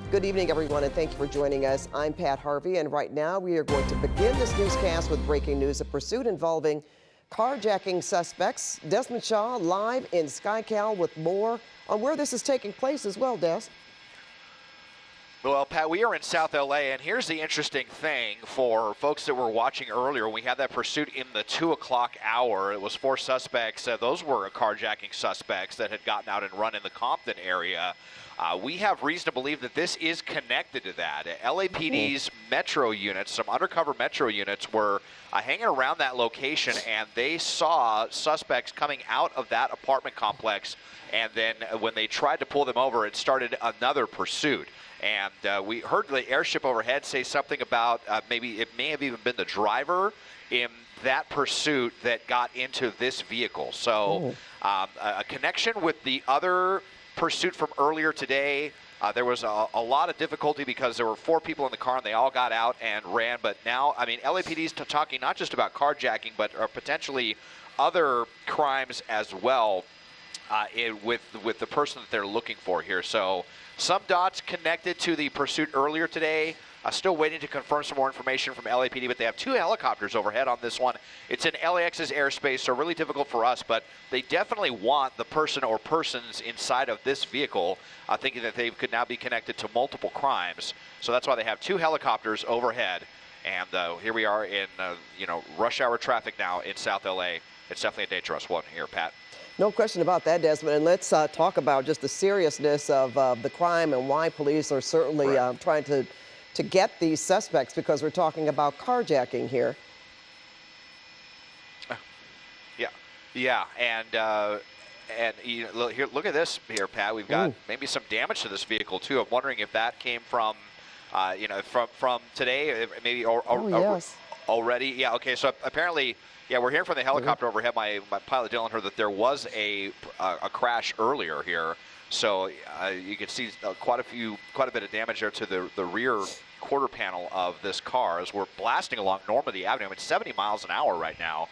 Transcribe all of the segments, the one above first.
Good evening, everyone, and thank you for joining us. I'm Pat Harvey, and right now we are going to begin this newscast with breaking news: a pursuit involving carjacking suspects. Desmond Shaw live in SkyCal with more on where this is taking place as well, Des. Well, Pat, we are in South LA, and here's the interesting thing for folks that were watching earlier. We had that pursuit in the 2 o'clock hour. It was 4 suspects. Those were carjacking suspects that had gotten out and run in the Compton area. We have reason to believe that this is connected to that. LAPD's metro units, some undercover metro units, were hanging around that location, and they saw suspects coming out of that apartment complex. And then when they tried to pull them over, it started another pursuit. And we heard the airship overhead say something about maybe it may have even been the driver in that pursuit that got into this vehicle. So a connection with the other pursuit from earlier today. There was a lot of difficulty because there were 4 people in the car and they all got out and ran. But now, I mean, LAPD's talking not just about carjacking, but potentially other crimes as well with the person that they're looking for here. So some dots connected to the pursuit earlier today. Still waiting to confirm some more information from LAPD, but they have 2 helicopters overhead on this one. It's in LAX's airspace, so really difficult for us, but they definitely want the person or persons inside of this vehicle, thinking that they could now be connected to multiple crimes. So that's why they have 2 helicopters overhead. And here we are in rush hour traffic now in South LA. It's definitely a dangerous one here, Pat. No question about that, Desmond. And let's talk about just the seriousness of the crime and why police are certainly trying to get these suspects, because we're talking about carjacking here. Yeah, and here, look at this here, Pat. We've got maybe some damage to this vehicle too. I'm wondering if that came from, from today, maybe already. Yeah. Okay. So apparently, yeah, we're hearing from the helicopter overhead. My pilot Dylan heard that there was a crash earlier here. So you can see quite a bit of damage there to the rear quarter panel of this car as we're blasting along Normandy Avenue. It's 70 miles an hour right now.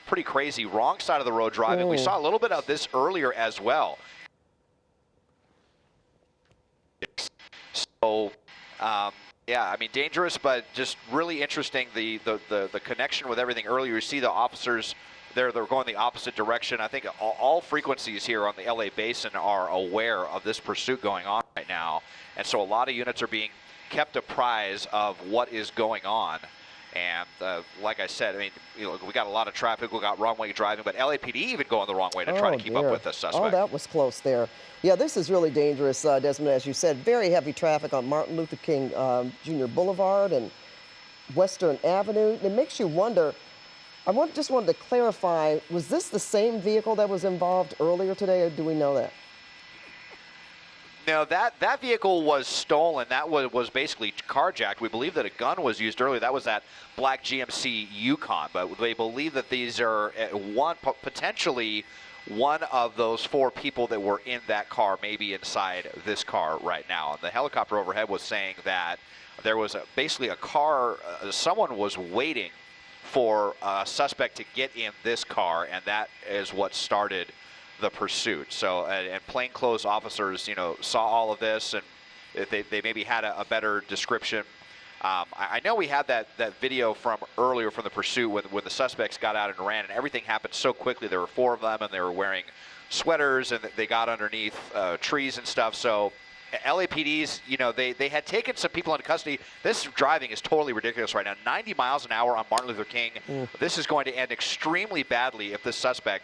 Pretty crazy. Wrong side of the road driving. We saw a little bit of this earlier as well. So, yeah, I mean, dangerous, but just really interesting. The connection with everything earlier. You see the officers. They're going the opposite direction. I think all frequencies here on the LA Basin are aware of this pursuit going on right now. And so a lot of units are being kept apprised of what is going on. And like I said, I mean, we got a lot of traffic. We got wrong way driving, but LAPD even going the wrong way to try to keep up with the suspect. Oh, that was close there. Yeah, this is really dangerous, Desmond, as you said. Very heavy traffic on Martin Luther King Jr. Boulevard and Western Avenue. It makes you wonder. Just wanted to clarify, was this the same vehicle that was involved earlier today, or do we know that? No, that vehicle was stolen. That was basically carjacked. We believe that a gun was used earlier. That was that black GMC Yukon, but they believe that these are potentially one of those 4 people that were in that car, maybe inside this car right now. And the helicopter overhead was saying that there was basically a car, someone was waiting for a suspect to get in this car, and that is what started the pursuit. So, and plainclothes officers, saw all of this, and they maybe had a better description. I know we had that video from earlier from the pursuit when the suspects got out and ran, and everything happened so quickly. There were 4 of them, and they were wearing sweaters, and they got underneath trees and stuff. So LAPD's, they had taken some people into custody. This driving is totally ridiculous right now. 90 miles an hour on Martin Luther King. This is going to end extremely badly if this suspect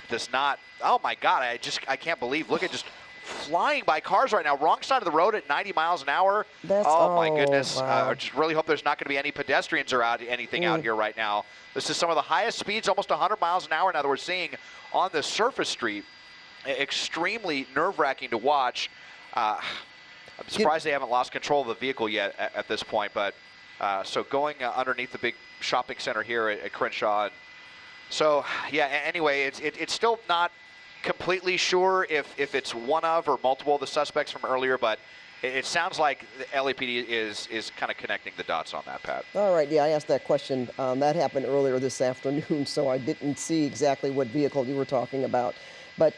does not. Oh my God! I can't believe. Look at just flying by cars right now. Wrong side of the road at 90 miles an hour. Oh my goodness! Wow. I just really hope there's not going to be any pedestrians or anything out here right now. This is some of the highest speeds, almost 100 miles an hour now that we're seeing on the surface street. Extremely nerve-wracking to watch. I'm surprised they haven't lost control of the vehicle yet at this point. But so going underneath the big shopping center here at Crenshaw. So yeah. Anyway, it's still not completely sure if it's one of or multiple of the suspects from earlier, but it sounds like the LAPD is kind of connecting the dots on that, Pat. All right. Yeah, I asked that question. That happened earlier this afternoon, so I didn't see exactly what vehicle you were talking about. But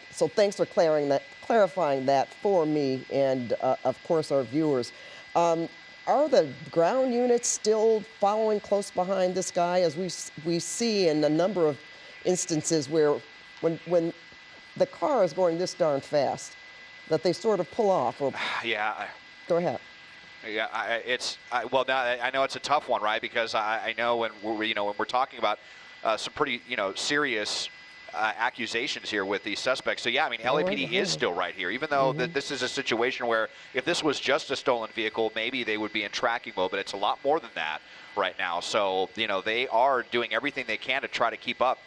so thanks for clarifying clarifying that for me and, of course, our viewers. Are the ground units still following close behind this guy, as we see in a number of instances where when the car is going this darn fast, that they sort of pull off? Or Yeah. go ahead. Yeah, well, now I know it's a tough one, right? Because I know when we're talking about some pretty serious accusations here with these suspects. So yeah, I mean LAPD is still right here, even though that this is a situation where if this was just a stolen vehicle, maybe they would be in tracking mode, but it's a lot more than that right now. So they are doing everything they can to try to keep up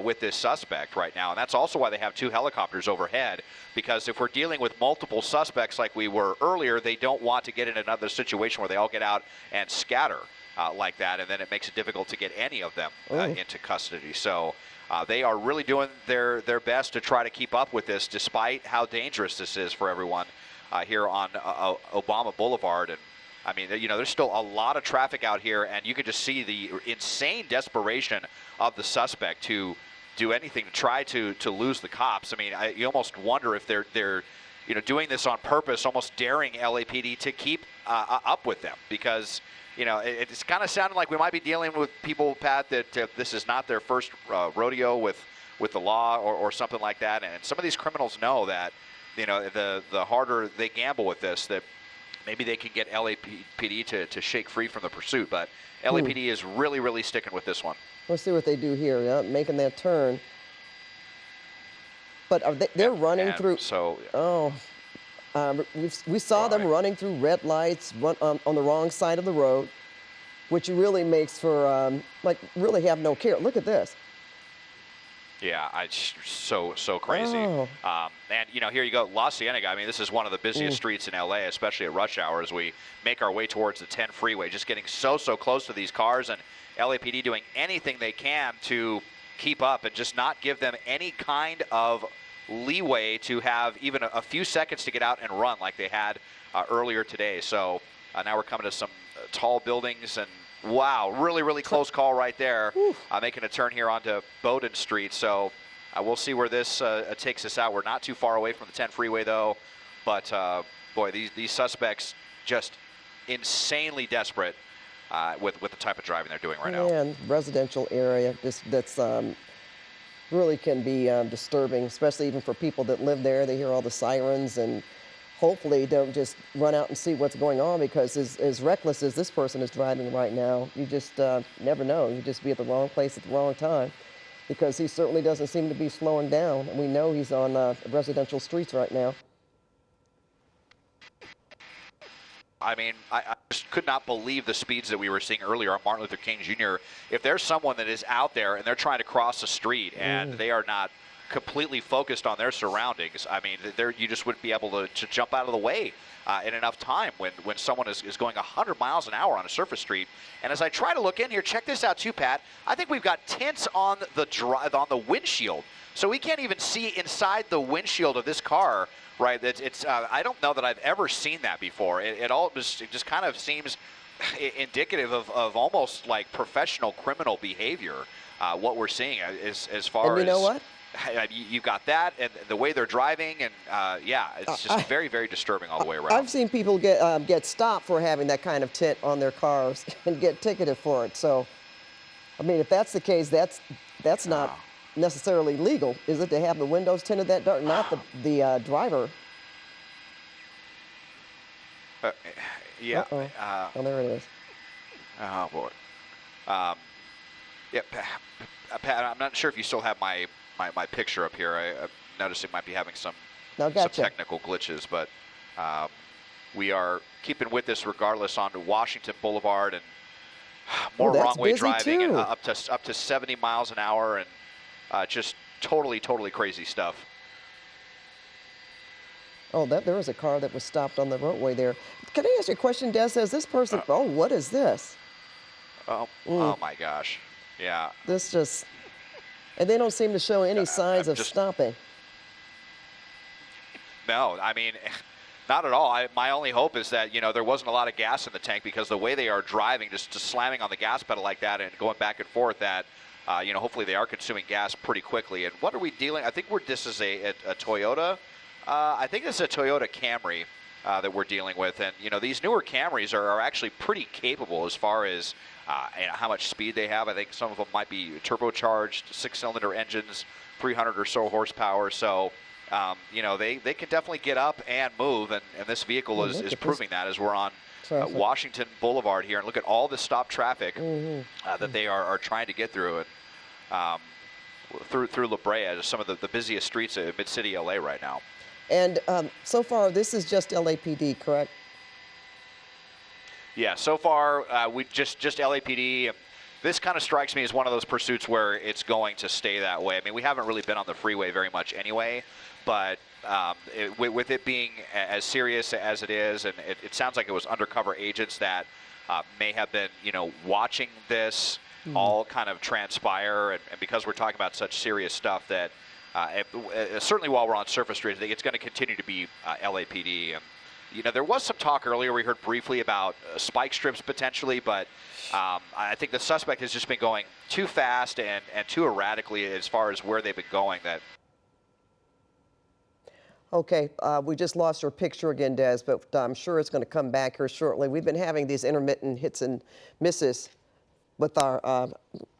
with this suspect right now. And that's also why they have 2 helicopters overhead, because if we're dealing with multiple suspects like we were earlier, they don't want to get in another situation where they all get out and scatter like that, and then it makes it difficult to get any of them into custody. So they are really doing their best to try to keep up with this, despite how dangerous this is for everyone here on Obama Boulevard. And I mean, there's still a lot of traffic out here, and you can just see the insane desperation of the suspect to do anything to try to lose the cops. I mean, you almost wonder if they're doing this on purpose, almost daring LAPD to keep up with them, because it's kind of sounding like we might be dealing with people, Pat, that this is not their first rodeo with the law or something like that. And some of these criminals know that the harder they gamble with this, that maybe they can get LAPD to shake free from the pursuit. But LAPD is really, really sticking with this one. Let's see what they do here. Yeah, making that turn. But are they're running through. So. Oh. We saw them running through red lights, on the wrong side of the road, which really makes for, like, really have no care. Look at this. Yeah, so crazy. Oh. And here you go, La Cienega. I mean, this is one of the busiest streets in LA, especially at rush hour, as we make our way towards the 10 freeway. Just getting so close to these cars, and LAPD doing anything they can to keep up and just not give them any kind of leeway to have even a few seconds to get out and run like they had earlier today. So now we're coming to some tall buildings, and wow, really close call right there, making a turn here onto Bowdoin Street. So we'll see where this takes us out. We're not too far away from the 10 freeway though, but boy, these suspects just insanely desperate with the type of driving they're doing right now. And residential area, that's really can be disturbing, especially even for people that live there. They hear all the sirens, and hopefully don't just run out and see what's going on, because as reckless as this person is driving right now, you just never know. You just be at the wrong place at the wrong time, because he certainly doesn't seem to be slowing down. And we know he's on residential streets right now. I mean, I just could not believe the speeds that we were seeing earlier on Martin Luther King Jr. If there's someone that is out there and they're trying to cross the street and they are not completely focused on their surroundings, I mean, you just wouldn't be able to jump out of the way in enough time when someone is going 100 miles an hour on a surface street. And as I try to look in here, check this out too, Pat. I think we've got tints on the windshield, so we can't even see inside the windshield of this car. Right, it's I don't know that I've ever seen that before. It just kind of seems indicative of almost like professional criminal behavior. What we're seeing as far and you know what? You got that, and the way they're driving, and yeah, it's just very disturbing all the way around. I've seen people get stopped for having that kind of tint on their cars and get ticketed for it. So, I mean, if that's the case, that's not necessarily legal, is it, to have the windows tinted that dark? Not the driver. Yeah. Oh, there it is. Oh boy. Yeah, Pat, I'm not sure if you still have my picture up here. I noticed it might be having some technical glitches, but we are keeping with this regardless on Washington Boulevard, and more wrong-way driving, and up to 70 miles an hour, and just totally crazy stuff. Oh, there was a car that was stopped on the roadway there. Can I ask you a question, Des? Has this person, oh, what is this? Oh my gosh. Yeah. This just, and they don't seem to show any signs of stopping. No, I mean, not at all. My only hope is that, there wasn't a lot of gas in the tank, because the way they are driving, just slamming on the gas pedal like that and going back and forth, that hopefully they are consuming gas pretty quickly. And what are we dealing? I think this is a Toyota I think it's a Toyota Camry that we're dealing with, and these newer Camrys are actually pretty capable as far as how much speed they have. I think some of them might be turbocharged, 6-cylinder engines, 300 or so horsepower. So they can definitely get up and move, and this vehicle is proving that as we're on Washington Boulevard here, and look at all the stop traffic that they are trying to get through, and through La Brea, some of the busiest streets of mid-city LA right now. And so far, this is just LAPD, correct? Yeah, so far, we just LAPD. This kind of strikes me as one of those pursuits where it's going to stay that way. I mean, we haven't really been on the freeway very much anyway, but with it being as serious as it is, and it sounds like it was undercover agents that may have been, watching this all kind of transpire, and because we're talking about such serious stuff that certainly while we're on surface streets, I think it's going to continue to be LAPD. And there was some talk earlier, we heard briefly about spike strips potentially, but I think the suspect has just been going too fast and too erratically as far as where they've been going. That. Okay, we just lost our picture again, Des, but I'm sure it's going to come back here shortly. We've been having these intermittent hits and misses with our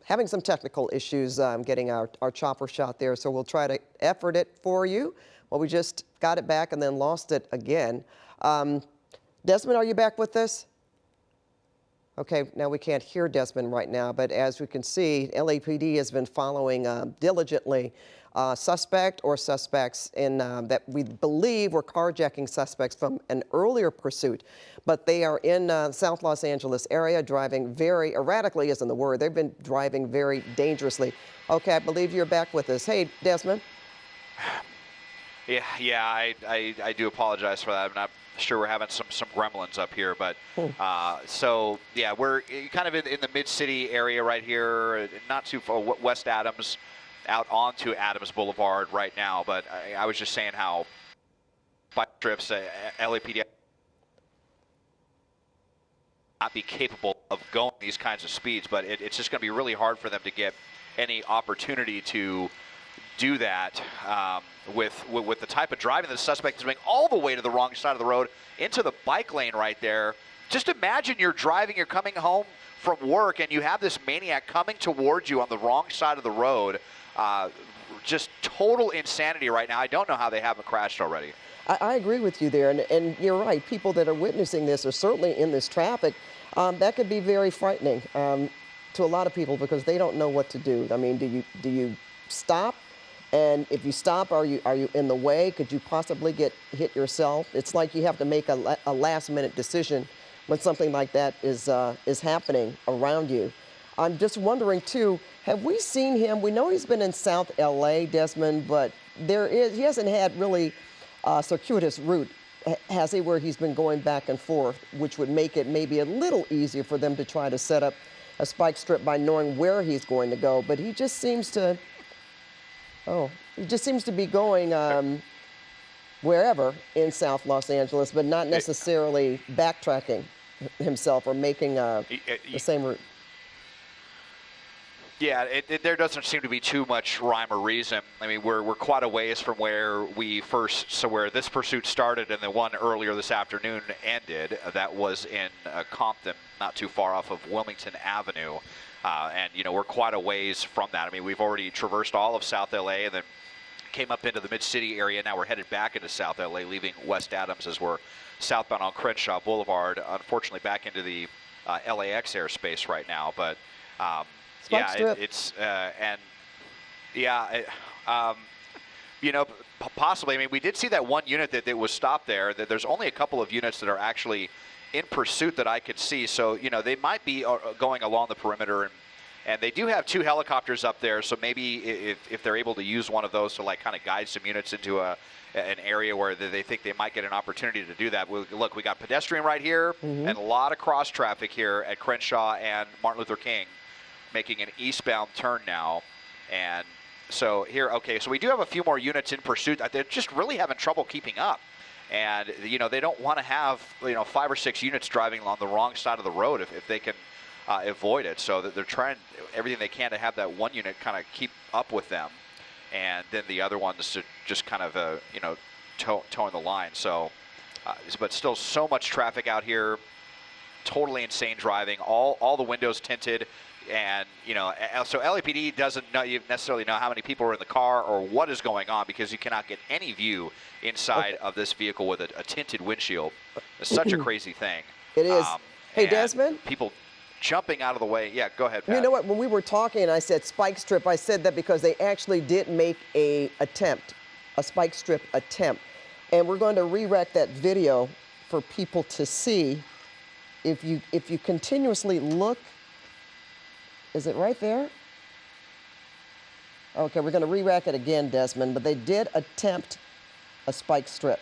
having some technical issues getting our chopper shot there, so we'll try to effort it for you. Well, we just got it back and then lost it again. Desmond, are you back with us? Okay, now we can't hear Desmond right now, but as we can see, LAPD has been following diligently suspect or suspects in that we believe were carjacking suspects from an earlier pursuit, but they are in South Los Angeles area driving very erratically, isn't the word. They've been driving very dangerously. Okay, I believe you're back with us. Hey, Desmond. Yeah, I do apologize for that. I'm not sure, we're having some gremlins up here, but so yeah, we're kind of in the mid-city area right here, not too far West Adams, out onto Adams Boulevard right now. But I was just saying how bike trips, LAPD not be capable of going these kinds of speeds, but it's just going to be really hard for them to get any opportunity to do that with the type of driving the suspect is doing, all the way to the wrong side of the road into the bike lane right there. Just imagine you're driving, you're coming home from work, and you have this maniac coming towards you on the wrong side of the road. Just total insanity right now. I don't know how they haven't crashed already. I agree with you there, and you're right. People that are witnessing this are certainly in this traffic. That could be very frightening to a lot of people because they don't know what to do. I mean, do you stop? And if you stop, are you in the way? Could you possibly get hit yourself? It's like you have to make a last-minute decision when something like that is happening around you. I'm just wondering too, have we seen him? We know he's been in South LA, Desmond, but he hasn't had really a circuitous route, has he, where he's been going back and forth, which would make it maybe a little easier for them to try to set up a spike strip by knowing where he's going to go. But he just seems to, be going wherever in South Los Angeles, but not necessarily backtracking himself or making the same route. Yeah, there doesn't seem to be too much rhyme or reason. I mean, we're quite a ways from where where this pursuit started and the one earlier this afternoon ended. That was in Compton, not too far off of Wilmington Avenue. And, we're quite a ways from that. I mean, we've already traversed all of South LA and then came up into the mid-city area. Now we're headed back into South LA, leaving West Adams as we're southbound on Crenshaw Boulevard, unfortunately back into the LAX airspace right now. But possibly. I mean, we did see that one unit that was stopped there. That there's only a couple of units that are actually in pursuit that I could see. So, they might be going along the perimeter, and they do have 2 helicopters up there. So maybe if they're able to use one of those to kind of guide some units into an area where they think they might get an opportunity to do that. Look, we got pedestrian right here and a lot of cross traffic here at Crenshaw and Martin Luther King, making an eastbound turn now. And so here, okay, so we do have a few more units in pursuit. They're just really having trouble keeping up. And, they don't want to have, 5 or 6 units driving on the wrong side of the road if they can avoid it. So that they're trying everything they can to have that one unit kind of keep up with them. And then the other ones to just kind of, towing the line. So, but still so much traffic out here. Totally insane driving. All the windows tinted. And, you know, so LAPD doesn't necessarily know how many people are in the car or what is going on, because you cannot get any view inside of this vehicle with a tinted windshield. It's such a crazy thing. It is. Hey, Desmond? People jumping out of the way. Yeah, go ahead, Pat. You know what? When we were talking and I said spike strip, I said that because they actually did make a spike strip attempt. And we're going to re-rack that video for people to see. If you continuously look, is it right there? Okay, we're going to re-rack it again, Desmond, but they did attempt a spike strip.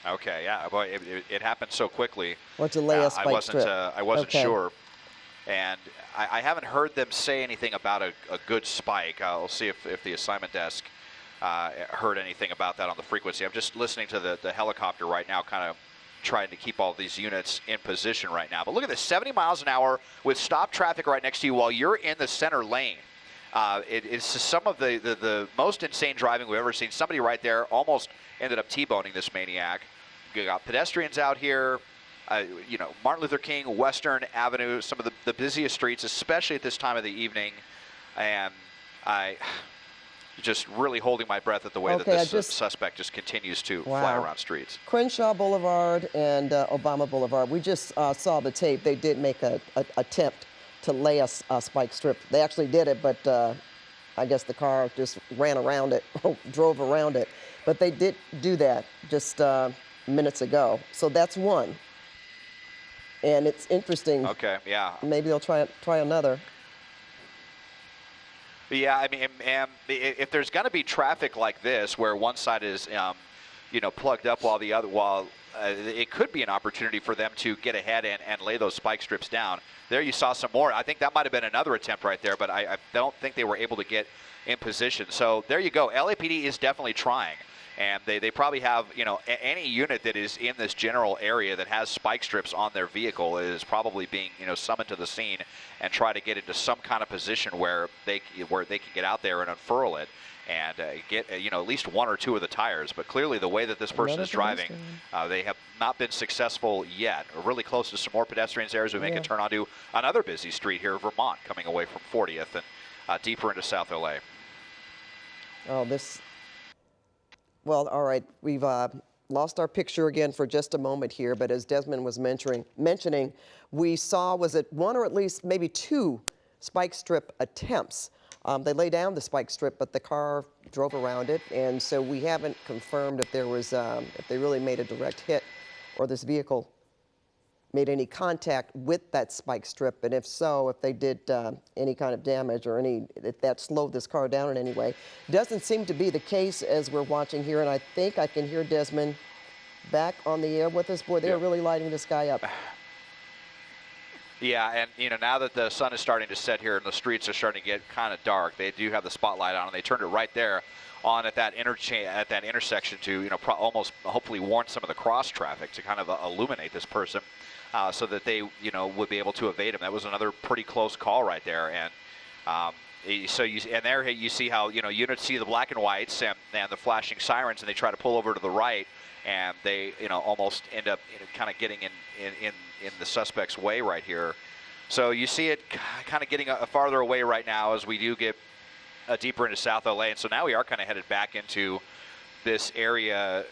Okay, yeah, boy, it happened so quickly. What's a lay a spike strip? I wasn't sure, and I haven't heard them say anything about a good spike. We'll see if the assignment desk heard anything about that on the frequency. I'm just listening to the helicopter right now, kind of trying to keep all these units in position right now. But look at this, 70 miles an hour with stop traffic right next to you while you're in the center lane. It's some of the most insane driving we've ever seen. Somebody right there almost ended up T-boning this maniac. You got pedestrians out here, you know, Martin Luther King, Western Avenue, some of the busiest streets, especially at this time of the evening. And I just really holding my breath at the way that this suspect just continues to fly around streets. Crenshaw Boulevard and Obama Boulevard. We just saw the tape. They did make an attempt to lay a spike strip. They actually did it, but I guess the car just ran around it, drove around it. But they did do that just minutes ago. So that's one. And it's interesting. Okay, yeah. Maybe they'll try another. Yeah, I mean, if there's going to be traffic like this, where one side is, you know, plugged up while it could be an opportunity for them to get ahead and lay those spike strips down. There you saw some more. I think that might have been another attempt right there, but I don't think they were able to get in position. So there you go. LAPD is definitely trying. And they probably have, you know, any unit that is in this general area that has spike strips on their vehicle is probably being, you know, summoned to the scene and try to get into some kind of position where they can get out there and unfurl it and get, you know, at least one or two of the tires. But clearly the way that this person is driving, they have not been successful yet. We're really close to some more pedestrians there as we make a turn onto another busy street here, Vermont, coming away from 40th and deeper into South LA. Oh, this... Well, all right, we've lost our picture again for just a moment here, but as Desmond was mentioning, we saw, was it one or at least maybe two spike strip attempts? They lay down the spike strip, but the car drove around it, and so we haven't confirmed if there was, if they really made a direct hit or this vehicle made any contact with that spike strip, and if so, if they did any kind of damage or if that slowed this car down in any way. Doesn't seem to be the case as we're watching here, and I think I can hear Desmond back on the air with us. Boy, they're really lighting this guy up. Yeah, and you know, now that the sun is starting to set here and the streets are starting to get kind of dark, they do have the spotlight on, and they turned it right there on at that intersection to, you know, almost hopefully warn some of the cross traffic to kind of illuminate this person. So that they, you know, would be able to evade him. That was another pretty close call right there. And so there you see how, you know, units see the black and whites and the flashing sirens, and they try to pull over to the right, and they, you know, almost end up, you know, kind of getting in the suspect's way right here. So you see it kind of getting farther away right now as we do get deeper into South LA. And so now we are kind of headed back into this area,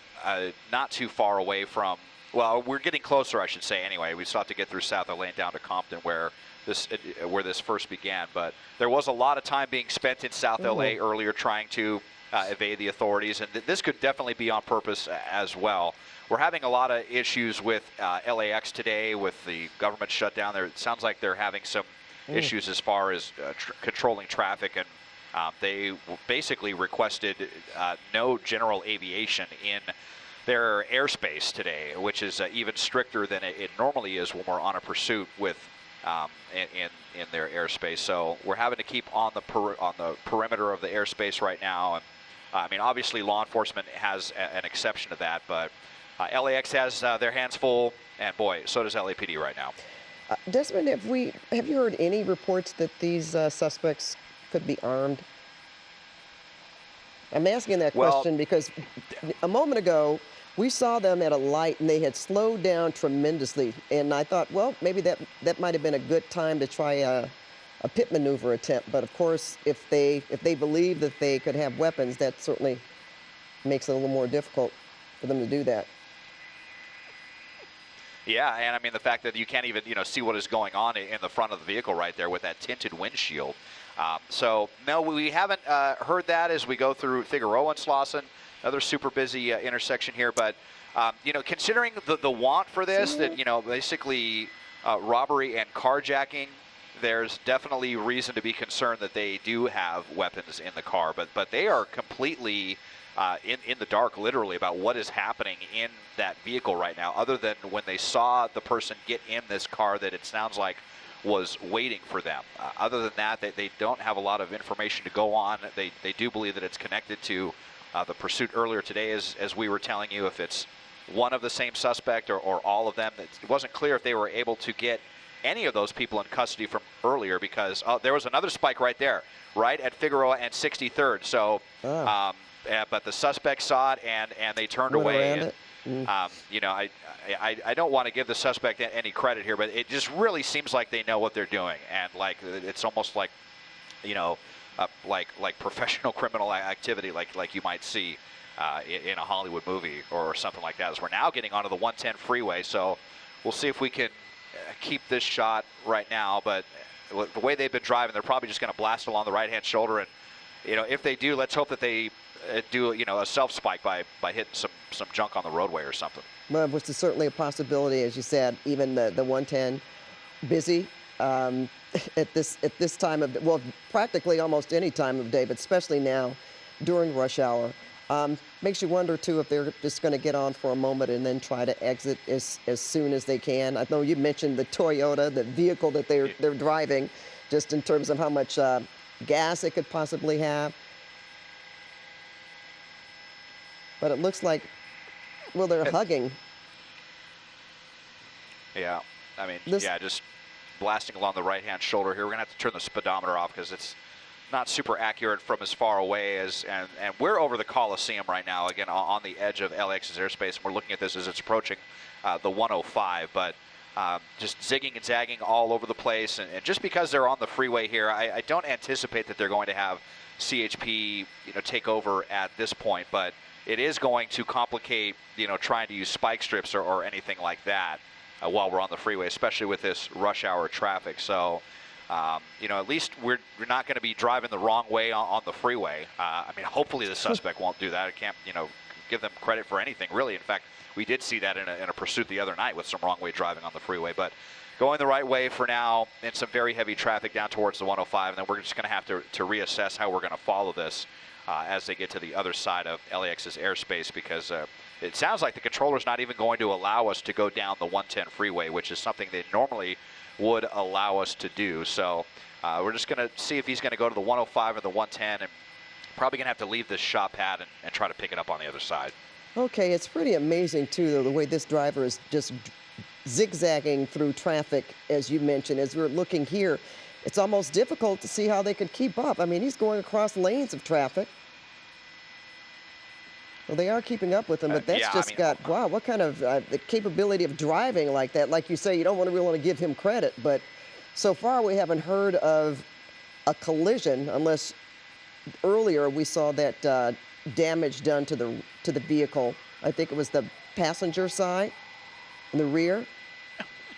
not too far away from. Well, we're getting closer, I should say. Anyway, we still have to get through South LA and down to Compton, where this first began. But there was a lot of time being spent in South LA earlier trying to evade the authorities, and this could definitely be on purpose as well. We're having a lot of issues with LAX today with the government shutdown. It sounds like they're having some issues as far as controlling traffic, and they basically requested no general aviation in their airspace today, which is even stricter than it normally is when we're on a pursuit with in their airspace. So we're having to keep on the perimeter of the airspace right now. And I mean, obviously, law enforcement has an exception to that, but LAX has their hands full, and boy, so does LAPD right now. Desmond, have you heard any reports that these suspects could be armed? I'm asking that Well, question because a moment ago, we saw them at a light and they had slowed down tremendously. And I thought, well, maybe that might have been a good time to try a pit maneuver attempt. But of course, if they believe that they could have weapons, that certainly makes it a little more difficult for them to do that. yeah, and I mean the fact that you can't even see what is going on in the front of the vehicle right there with that tinted windshield. So no, we haven't heard that as we go through Figueroa and Slauson, another super busy intersection here. But considering the want for this, that basically robbery and carjacking, there's definitely reason to be concerned that they do have weapons in the car. But they are completely in the dark, literally, about what is happening in that vehicle right now, other than when they saw the person get in this car that it sounds like was waiting for them. Other than that, they don't have a lot of information to go on. They do believe that it's connected to the pursuit earlier today, as we were telling you, if it's one of the same suspect or all of them. It wasn't clear if they were able to get any of those people in custody from earlier, because there was another spike right there, right at Figueroa and 63rd. So, but the suspect saw it and they turned Went away. around And, it. I don't want to give the suspect any credit here, but it just really seems like they know what they're doing, and like it's almost like, like professional criminal activity, like you might see in a Hollywood movie or something like that. As we're now getting onto the 110 freeway, so we'll see if we can keep this shot right now. But the way they've been driving, they're probably just going to blast along the right-hand shoulder, and if they do, let's hope that they do a self spike by hitting some junk on the roadway or something. Well, which is certainly a possibility, as you said. Even the 110 busy at this time of, well, practically almost any time of day, but especially now during rush hour. Makes you wonder too if they're just going to get on for a moment and then try to exit as soon as they can. I know you mentioned the Toyota, the vehicle that they're driving, just in terms of how much gas it could possibly have. But it looks like, well, they're hugging. Yeah, I mean, just blasting along the right-hand shoulder here. We're going to have to turn the speedometer off because it's not super accurate from as far away as, and we're over the Coliseum right now, again, on the edge of LAX's airspace, and we're looking at this as it's approaching the 105, but just zigging and zagging all over the place, and just because they're on the freeway here, I don't anticipate that they're going to have CHP, take over at this point, but it is going to complicate, trying to use spike strips or anything like that while we're on the freeway, especially with this rush hour traffic. So, at least we're not going to be driving the wrong way on the freeway. I mean, hopefully the suspect won't do that. I can't, give them credit for anything, really. In fact, we did see that in a pursuit the other night with some wrong way driving on the freeway. But going the right way for now, and some very heavy traffic down towards the 105, and then we're just going to have to reassess how we're going to follow this as they get to the other side of LAX's airspace, because it sounds like the controller's not even going to allow us to go down the 110 freeway, which is something they normally would allow us to do. So we're just going to see if he's going to go to the 105 or the 110, and probably going to have to leave this shot pad and try to pick it up on the other side. Okay, it's pretty amazing, too, though, the way this driver is just zigzagging through traffic, as you mentioned. As we're looking here, it's almost difficult to see how they could keep up. I mean, he's going across lanes of traffic. Well, they are keeping up with him, but that's wow, what kind of the capability of driving like that? Like you say, you don't really want to give him credit, but so far we haven't heard of a collision, unless earlier we saw that damage done to the vehicle. I think it was the passenger side in the rear,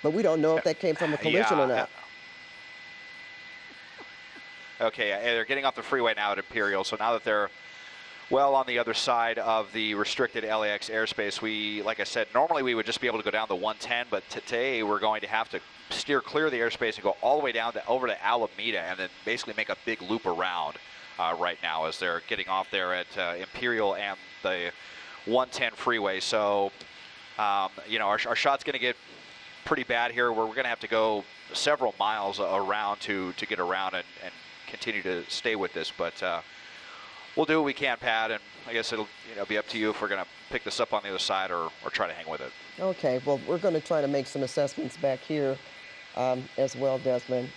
but we don't know if that came from a collision or not. Okay, they're getting off the freeway now at Imperial, so now that they're well on the other side of the restricted LAX airspace, like I said, normally we would just be able to go down the 110, but today we're going to have to steer clear of the airspace and go all the way down over to Alameda, and then basically make a big loop around right now as they're getting off there at Imperial and the 110 freeway. So, our shot's going to get pretty bad here, where we're going to have to go several miles around to get around and continue to stay with this, but we'll do what we can, Pat, and I guess it'll be up to you if we're going to pick this up on the other side or try to hang with it. Okay, well, we're going to try to make some assessments back here as well, Desmond.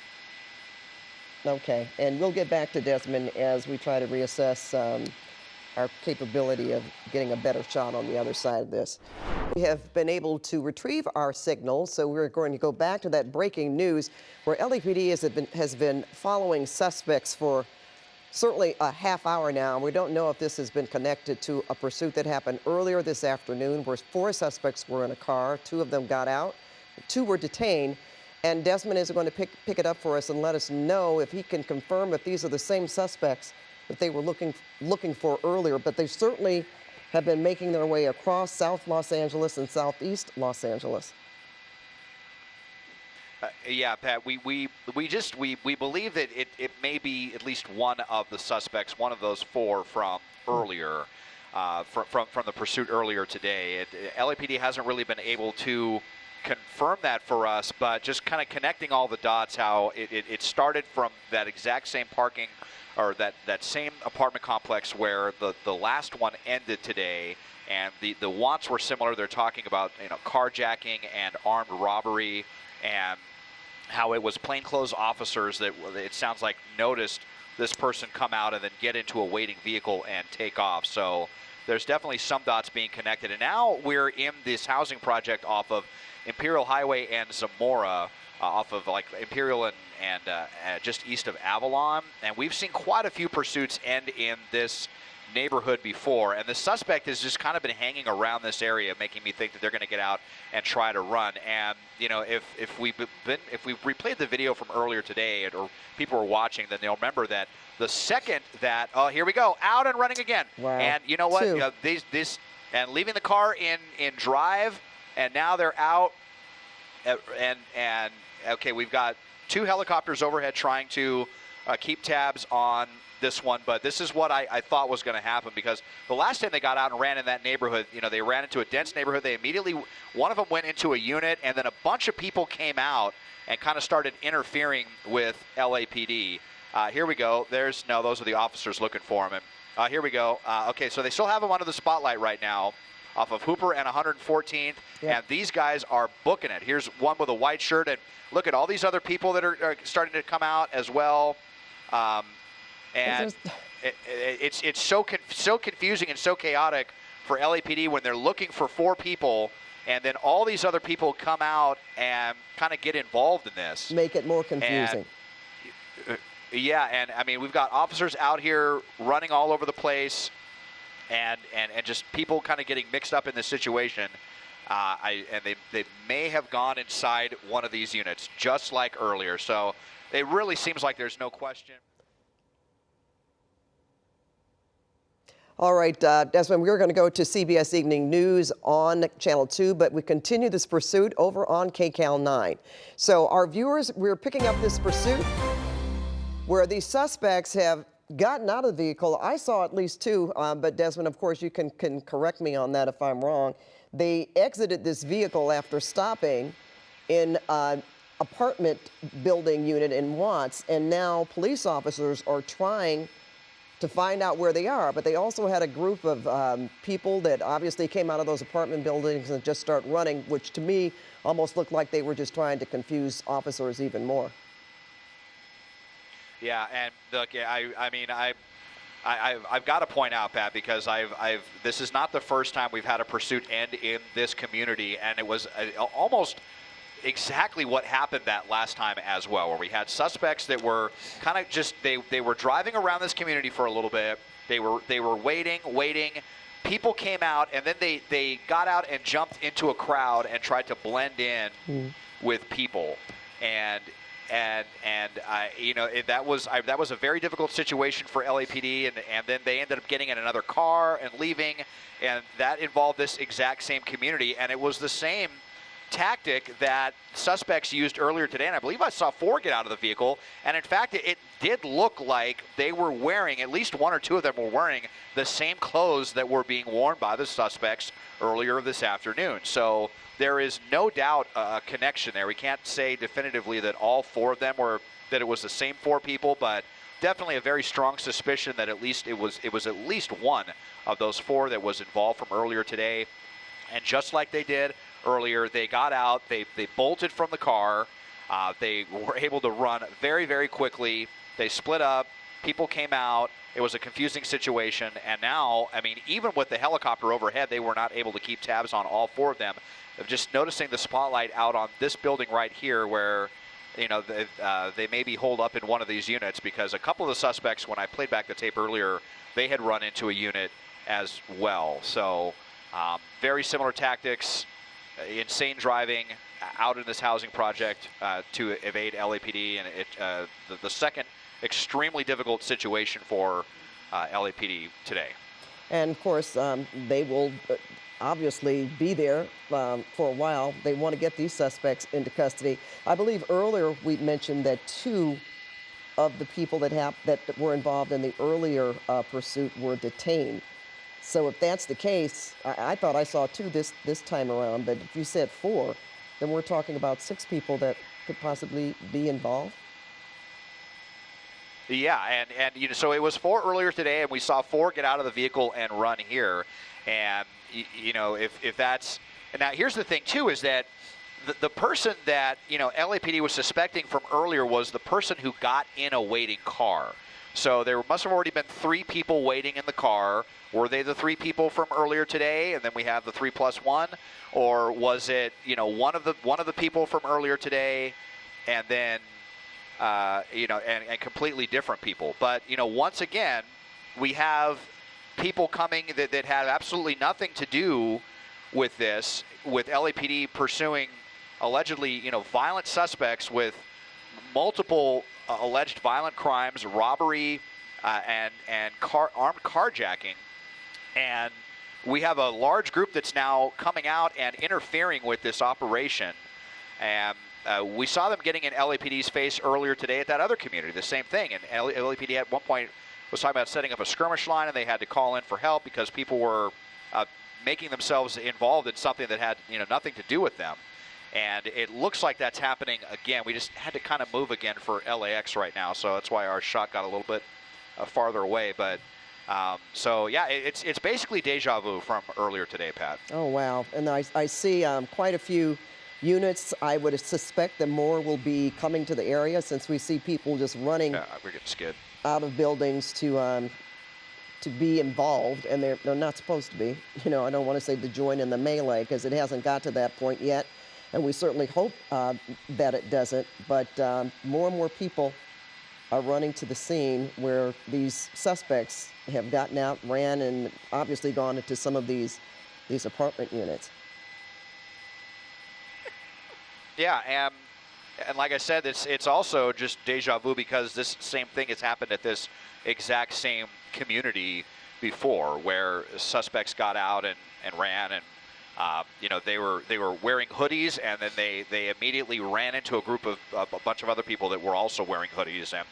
Okay, and we'll get back to Desmond as we try to reassess our capability of getting a better shot on the other side of this. We have been able to retrieve our signals, so we're going to go back to that breaking news where LAPD has been following suspects for certainly a half hour now. We don't know if this has been connected to a pursuit that happened earlier this afternoon where 4 suspects were in a car. 2 of them got out, 2 were detained. And Desmond is going to pick it up for us and let us know if he can confirm if these are the same suspects that they were looking for earlier. But they certainly have been making their way across South Los Angeles and Southeast Los Angeles. Yeah, Pat, we believe that it may be at least one of the suspects, one of those 4 from earlier, from the pursuit earlier today. LAPD hasn't really been able to confirm that for us, but just kind of connecting all the dots, how it started from that exact same parking, or that same apartment complex where the last one ended today, and the wants were similar. They're talking about, you know, carjacking and armed robbery, and how it was plainclothes officers that, it sounds like, noticed this person come out and then get into a waiting vehicle and take off. So there's definitely some dots being connected. And now we're in this housing project off of Imperial Highway and Zamora, off of like Imperial and just east of Avalon. And we've seen quite a few pursuits end in this neighborhood before, and the suspect has just kind of been hanging around this area, making me think that they're going to get out and try to run. And you know, if we replayed the video from earlier today, or people were watching, then they'll remember that the second that, oh, here we go, out and running again. Wow. And you know what? You know, this and leaving the car in drive, and now they're out. And okay, we've got 2 helicopters overhead trying to keep tabs on this one, but this is what I thought was going to happen, because the last time they got out and ran in that neighborhood, you know, they ran into a dense neighborhood. They immediately, one of them went into a unit, and then a bunch of people came out and kind of started interfering with LAPD. Here we go. Those are the officers looking for him. And here we go. Okay, so they still have him under the spotlight right now, off of Hooper and 114th, and these guys are booking it. Here's one with a white shirt, and look at all these other people that are starting to come out as well. And it's so confusing and so chaotic for LAPD when they're looking for 4 people, and then all these other people come out and kind of get involved in this. Make it more confusing. Yeah, and I mean, we've got officers out here running all over the place, and just people kind of getting mixed up in this situation. And they may have gone inside one of these units, just like earlier. So it really seems like there's no question. All right, Desmond, we're going to go to CBS Evening News on Channel 2, but we continue this pursuit over on KCAL 9. So our viewers, we're picking up this pursuit where these suspects have gotten out of the vehicle. I saw at least 2, but Desmond, of course, you can correct me on that if I'm wrong. They exited this vehicle after stopping in an apartment building unit in Watts, and now police officers are trying to find out where they are. But they also had a group of people that obviously came out of those apartment buildings and just start running, which to me almost looked like they were just trying to confuse officers even more. Yeah, and look, I mean, I've got to point out, Pat, because this is not the first time we've had a pursuit end in this community, and it was almost exactly what happened that last time as well, where we had suspects that were kind of just, they were driving around this community for a little bit. They were waiting. People came out, and then they got out and jumped into a crowd and tried to blend in with people. And you know, that was a very difficult situation for LAPD, and then they ended up getting in another car and leaving, and that involved this exact same community, and it was the same tactic that suspects used earlier today, and I believe I saw 4 get out of the vehicle, and in fact it did look like they were wearing, at least 1 or 2 of them were wearing the same clothes that were being worn by the suspects earlier this afternoon. So there is no doubt a connection there. We can't say definitively that all 4 of them were, that it was the same 4 people, but definitely a very strong suspicion that at least it was at least one of those 4 that was involved from earlier today. And just like they did earlier, they got out, they bolted from the car, they were able to run very, very quickly. They split up, people came out. It was a confusing situation, and now, I mean, even with the helicopter overhead, they were not able to keep tabs on all 4 of them. Of just noticing the spotlight out on this building right here, where they may be holed up in one of these units, because a couple of the suspects, when I played back the tape earlier, they had run into a unit as well. So very similar tactics, insane driving out in this housing project to evade LAPD, and the second extremely difficult situation for LAPD today. And of course, they will obviously be there for a while. They want to get these suspects into custody. I believe earlier we mentioned that 2 of the people that were involved in the earlier pursuit were detained. So if that's the case, I thought I saw 2 this time around, but if you said 4, then we're talking about 6 people that could possibly be involved. Yeah, and so it was 4 earlier today, and we saw 4 get out of the vehicle and run here. And if that's, and now here's the thing too, is that the person that LAPD was suspecting from earlier was the person who got in a waiting car. So there must have already been 3 people waiting in the car. Were they the 3 people from earlier today, and then we have the 3 plus 1, or was it one of the people from earlier today, and then and completely different people? But once again, we have people coming that had absolutely nothing to do with this, with LAPD pursuing allegedly violent suspects with multiple alleged violent crimes, robbery, and armed carjacking. And we have a large group that's now coming out and interfering with this operation. And we saw them getting in LAPD's face earlier today at that other community, the same thing. And LAPD at one point was talking about setting up a skirmish line, and they had to call in for help because people were making themselves involved in something that had nothing to do with them. And it looks like that's happening again. We just had to kind of move again for LAX right now, so that's why our shot got a little bit farther away. But so yeah, it's basically deja vu from earlier today, Pat. Oh wow! And I see quite a few units. I would suspect that more will be coming to the area, since we see people just running we're getting skid out of buildings to be involved, and they're not supposed to be. I don't want to say to join in the melee, because it hasn't got to that point yet, and we certainly hope that it doesn't. But more and more people are running to the scene where these suspects have gotten out, ran, and obviously gone into some of these apartment units. Yeah, and like I said, it's also just deja vu, because this same thing has happened at this exact same community before, where suspects got out and ran, and they were wearing hoodies, and then they immediately ran into a group of a bunch of other people that were also wearing hoodies, and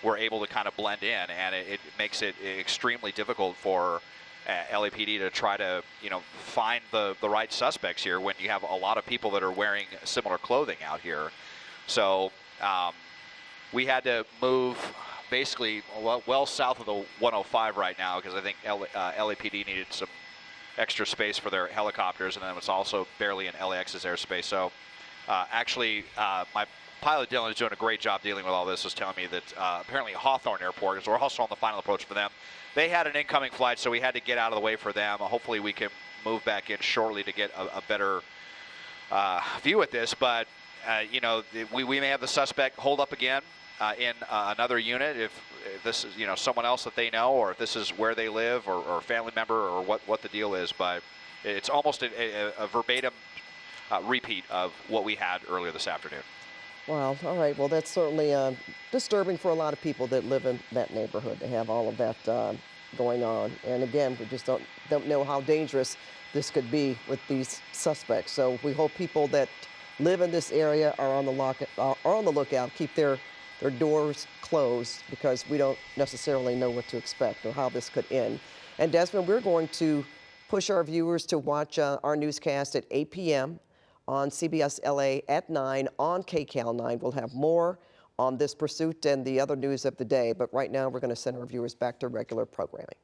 were able to kind of blend in, and it makes it extremely difficult for LAPD to try to find the right suspects here when you have a lot of people that are wearing similar clothing out here. So we had to move basically well south of the 105 right now, because I think LAPD needed some extra space for their helicopters, and then it was also barely in LAX's airspace. So actually, my pilot Dylan is doing a great job dealing with all this. Was telling me that apparently Hawthorne Airport, because we're also on the final approach for them, they had an incoming flight, so we had to get out of the way for them. Hopefully we can move back in shortly to get a better view at this. But we may have the suspect hold up again in another unit if this is someone else that they know, or if this is where they live, or a family member, or what the deal is. But it's almost a verbatim repeat of what we had earlier this afternoon. Wow. All right. Well, that's certainly disturbing for a lot of people that live in that neighborhood to have all of that going on. And again, we just don't know how dangerous this could be with these suspects. So we hope people that live in this area are on the lookout, keep their doors closed, because we don't necessarily know what to expect or how this could end. And Desmond, we're going to push our viewers to watch our newscast at 8 p.m. on CBS LA at 9 on KCAL 9. We'll have more on this pursuit and the other news of the day. But right now, we're going to send our viewers back to regular programming.